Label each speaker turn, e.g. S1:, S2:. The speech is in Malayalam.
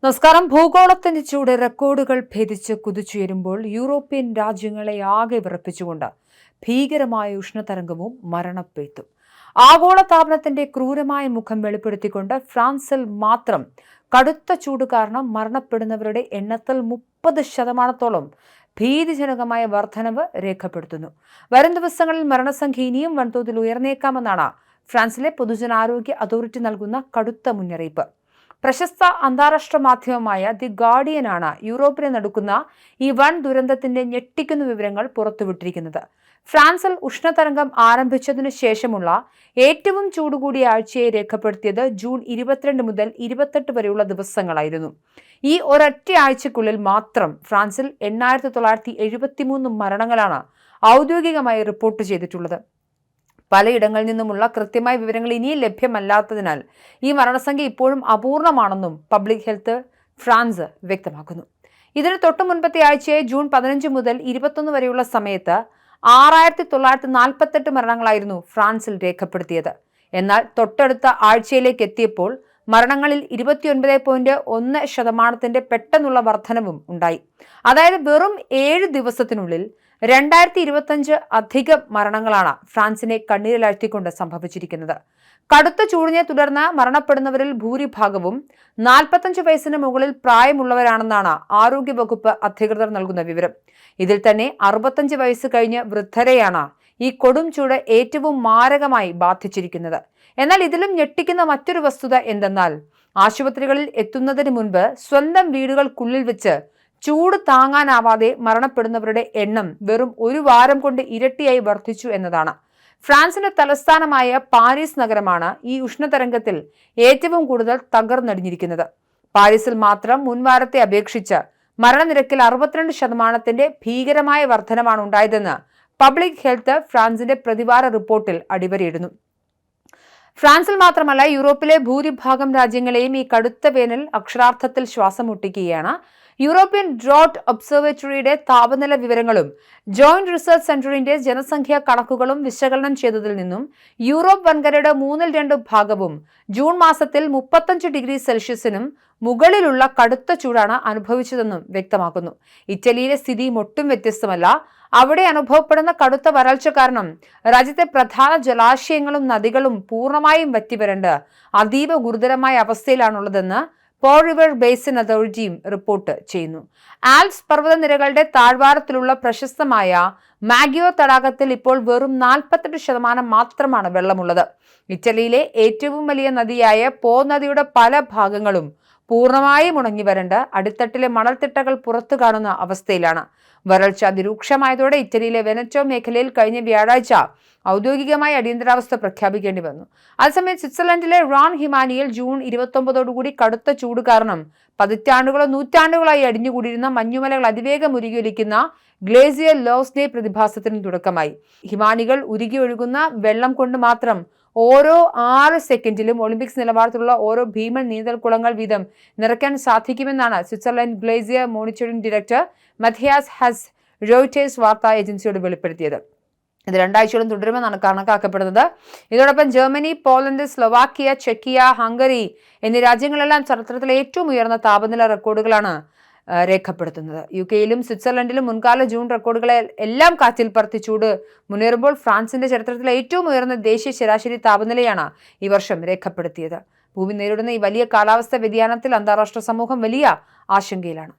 S1: നമസ്കാരം. ഭൂഗോളത്തിന്റെ ചൂട് റെക്കോർഡുകൾ ഭേദിച്ച് കുതിച്ചുയരുമ്പോൾ യൂറോപ്യൻ രാജ്യങ്ങളെ ആകെ വിറപ്പിച്ചുകൊണ്ട് ഭീകരമായ ഉഷ്ണതരംഗവും മരണപ്പെയ്ത്തും. ആഗോളതാപനത്തിന്റെ ക്രൂരമായ മുഖം വെളിപ്പെടുത്തിക്കൊണ്ട് ഫ്രാൻസിൽ മാത്രം കടുത്ത ചൂട് കാരണം മരണപ്പെടുന്നവരുടെ എണ്ണത്തിൽ 30% ഭീതിജനകമായ വർധനവ് രേഖപ്പെടുത്തുന്നു. വരും ദിവസങ്ങളിൽ മരണസംഖ്യ ഇനിയും വൻതോതിൽ ഉയർന്നേക്കാമെന്നാണ് ഫ്രാൻസിലെ പൊതുജനാരോഗ്യ അതോറിറ്റി നൽകുന്ന കടുത്ത മുന്നറിയിപ്പ്. പ്രശസ്ത അന്താരാഷ്ട്ര മാധ്യമമായ ദി ഗാർഡിയനാണ് യൂറോപ്പിനെ നടുക്കുന്ന ഈ വൻ ദുരന്തത്തിന്റെ ഞെട്ടിക്കുന്ന വിവരങ്ങൾ പുറത്തുവിട്ടിരിക്കുന്നത്. ഫ്രാൻസിൽ ഉഷ്ണതരംഗം ആരംഭിച്ചതിനു ശേഷമുള്ള ഏറ്റവും ചൂടുകൂടിയ ആഴ്ചയെ രേഖപ്പെടുത്തിയത് ജൂൺ 22 മുതൽ 28 വരെയുള്ള ദിവസങ്ങളായിരുന്നു. ഈ ഒരൊറ്റ ആഴ്ചക്കുള്ളിൽ മാത്രം ഫ്രാൻസിൽ 8973 മരണങ്ങളാണ് ഔദ്യോഗികമായി റിപ്പോർട്ട് ചെയ്തിട്ടുള്ളത്. പലയിടങ്ങളിൽ നിന്നുമുള്ള കൃത്യമായ വിവരങ്ങൾ ഇനിയും ലഭ്യമല്ലാത്തതിനാൽ ഈ മരണസംഖ്യ ഇപ്പോഴും അപൂർണമാണെന്നും പബ്ലിക് ഹെൽത്ത് ഫ്രാൻസ് വ്യക്തമാക്കുന്നു. ഇതിന് തൊട്ടു മുൻപത്തെ ആഴ്ചയായ ജൂൺ 15 മുതൽ 21 വരെയുള്ള സമയത്ത് 6948 മരണങ്ങളായിരുന്നു ഫ്രാൻസിൽ രേഖപ്പെടുത്തിയത്. എന്നാൽ തൊട്ടടുത്ത ആഴ്ചയിലേക്ക് എത്തിയപ്പോൾ മരണങ്ങളിൽ 29.1% പെട്ടെന്നുള്ള വർധനവും ഉണ്ടായി. അതായത് വെറും 7 ദിവസത്തിനുള്ളിൽ 2025 അധികം മരണങ്ങളാണ് ഫ്രാൻസിനെ കണ്ണീരിലാഴ്ത്തിക്കൊണ്ട് സംഭവിച്ചിരിക്കുന്നത്. കടുത്ത ചൂടിനെ തുടർന്ന് മരണപ്പെടുന്നവരിൽ ഭൂരിഭാഗവും 45 വയസ്സിന് മുകളിൽ പ്രായമുള്ളവരാണെന്നാണ് ആരോഗ്യവകുപ്പ് അധികൃതർ നൽകുന്ന വിവരം. ഇതിൽ തന്നെ 65 വയസ്സ് കഴിഞ്ഞ് വൃദ്ധരെയാണ് ഈ കൊടും ചൂട് ഏറ്റവും മാരകമായി ബാധിച്ചിരിക്കുന്നത്. എന്നാൽ ഇതിലും ഞെട്ടിക്കുന്ന മറ്റൊരു വസ്തുത എന്തെന്നാൽ ആശുപത്രികളിൽ എത്തുന്നതിന് മുൻപ് സ്വന്തം വീടുകൾക്കുള്ളിൽ വെച്ച് ചൂട് താങ്ങാനാവാതെ മരണപ്പെടുന്നവരുടെ എണ്ണം വെറും ഒരു വാരം കൊണ്ട് ഇരട്ടിയായി വർദ്ധിച്ചു എന്നതാണ്. ഫ്രാൻസിന്റെ തലസ്ഥാനമായ പാരീസ് നഗരമാണ് ഈ ഉഷ്ണതരംഗത്തിൽ ഏറ്റവും കൂടുതൽ തകർന്നടിഞ്ഞിരിക്കുന്നത്. പാരീസിൽ മാത്രം മുൻവാരത്തെ അപേക്ഷിച്ച് മരണനിരക്കിൽ 62% ഭീകരമായ വർധനമാണ് ഉണ്ടായതെന്ന് പബ്ലിക് ഹെൽത്ത് ഫ്രാൻസിന്റെ പ്രതിവാര റിപ്പോർട്ടിൽ അടിവരയിടുന്നു. ഫ്രാൻസിൽ മാത്രമല്ല യൂറോപ്പിലെ ഭൂരിഭാഗം രാജ്യങ്ങളെയും ഈ കടുത്ത വേനൽ അക്ഷരാർത്ഥത്തിൽ ശ്വാസം മുട്ടിക്കുകയാണ്. യൂറോപ്യൻ ഡ്രോട്ട് ഒബ്സർവേറ്ററിയുടെ താപനില വിവരങ്ങളും ജോയിന്റ് റിസർച്ച് സെന്ററിന്റെ ജനസംഖ്യാ കണക്കുകളും വിശകലനം ചെയ്തതിൽ നിന്നും യൂറോപ്പ് വൻകരയുടെ 2/3 ഭാഗവും ജൂൺ മാസത്തിൽ 35 ഡിഗ്രി സെൽഷ്യസിനും മുകളിലുള്ള കടുത്ത ചൂടാണ് അനുഭവിച്ചതെന്നും വ്യക്തമാക്കുന്നു. ഇറ്റലിയിലെ സ്ഥിതി ഒട്ടും വ്യത്യസ്തമല്ല. അവിടെ അനുഭവപ്പെടുന്ന കടുത്ത വരൾച്ച കാരണം രാജ്യത്തെ പ്രധാന ജലാശയങ്ങളും നദികളും പൂർണ്ണമായും വറ്റിവരണ്ട് അതീവ ഗുരുതരമായ അവസ്ഥയിലാണുള്ളതെന്ന് പോ റിവർ ബേസിൻ അതോറിറ്റിയും റിപ്പോർട്ട് ചെയ്യുന്നു. ആൽപ്സ് പർവ്വതനിരകളുടെ താഴ്വാരത്തിലുള്ള പ്രശസ്തമായ മാഗിയോ തടാകത്തിൽ ഇപ്പോൾ വെറും 48% മാത്രമാണ് വെള്ളമുള്ളത്. ഇറ്റലിയിലെ ഏറ്റവും വലിയ നദിയായ പോ നദിയുടെ പല ഭാഗങ്ങളും പൂർണ്ണമായും ഉണങ്ങി വരണ്ട് അടിത്തട്ടിലെ മണൽത്തിട്ടകൾ പുറത്തു കാണുന്ന അവസ്ഥയിലാണ്. വരൾച്ച അതിരൂക്ഷമായതോടെ ഇറ്റലിയിലെ വെനറ്റോ മേഖലയിൽ കഴിഞ്ഞ വ്യാഴാഴ്ച ഔദ്യോഗികമായി അടിയന്തരാവസ്ഥ പ്രഖ്യാപിക്കേണ്ടി വന്നു. അതേസമയം സ്വിറ്റ്സർലൻഡിലെ റാൻ ഹിമാനിയിൽ ജൂൺ 29 കടുത്ത ചൂട് കാരണം പതിറ്റാണ്ടുകളോ നൂറ്റാണ്ടുകളായി അടിഞ്ഞുകൂടിയിരുന്ന മഞ്ഞുമലകൾ അതിവേഗം ഉരുകിയൊലിക്കുന്ന ഗ്ലേസിയർ ലോസ്ഡേ പ്രതിഭാസത്തിന് തുടക്കമായി. ഹിമാനികൾ ഉരുകിയൊഴുകുന്ന വെള്ളം കൊണ്ട് മാത്രം ഓരോ 6 സെക്കൻഡിലും ഒളിമ്പിക്സ് നിലവാരത്തിലുള്ള ഓരോ ഭീമൻ നീന്തൽക്കുളങ്ങൾ വീതം നിറയ്ക്കാൻ സാധിക്കുമെന്നാണ് സ്വിറ്റ്സർലൻഡ് ഗ്ലേസിയർ മോണിറ്ററിംഗ് ഡയറക്ടർ മഥിയാസ് ഹസ് റോയിറ്റേഴ്സ് വാർത്താ ഏജൻസിയോട് വെളിപ്പെടുത്തിയത്. ഇത് 2 ആഴ്ചയോളം തുടരുമെന്നാണ് കണക്കാക്കപ്പെടുന്നത്. ഇതോടൊപ്പം ജർമ്മനി, പോളണ്ട്, സ്ലോവാക്കിയ, ചെക്കിയ, ഹംഗറി എന്നീ രാജ്യങ്ങളെല്ലാം ചരിത്രത്തിലെ ഏറ്റവും ഉയർന്ന താപനില റെക്കോർഡുകളാണ് രേഖപ്പെടുത്തുന്നത്. UK-യിലും സ്വിറ്റ്സർലൻഡിലും മുൻകാല ജൂൺ റെക്കോർഡുകളെ എല്ലാം കാറ്റിൽ പറത്തി ചൂട് മുന്നേറുമ്പോൾ ഫ്രാൻസിന്റെ ചരിത്രത്തിലെ ഏറ്റവും ഉയർന്ന ദേശീയ ശരാശരി താപനിലയാണ് ഈ വർഷം രേഖപ്പെടുത്തിയത്. ഭൂമി നേരിടുന്ന ഈ വലിയ കാലാവസ്ഥാ വ്യതിയാനത്തിൽ അന്താരാഷ്ട്ര സമൂഹം വലിയ ആശങ്കയിലാണ്.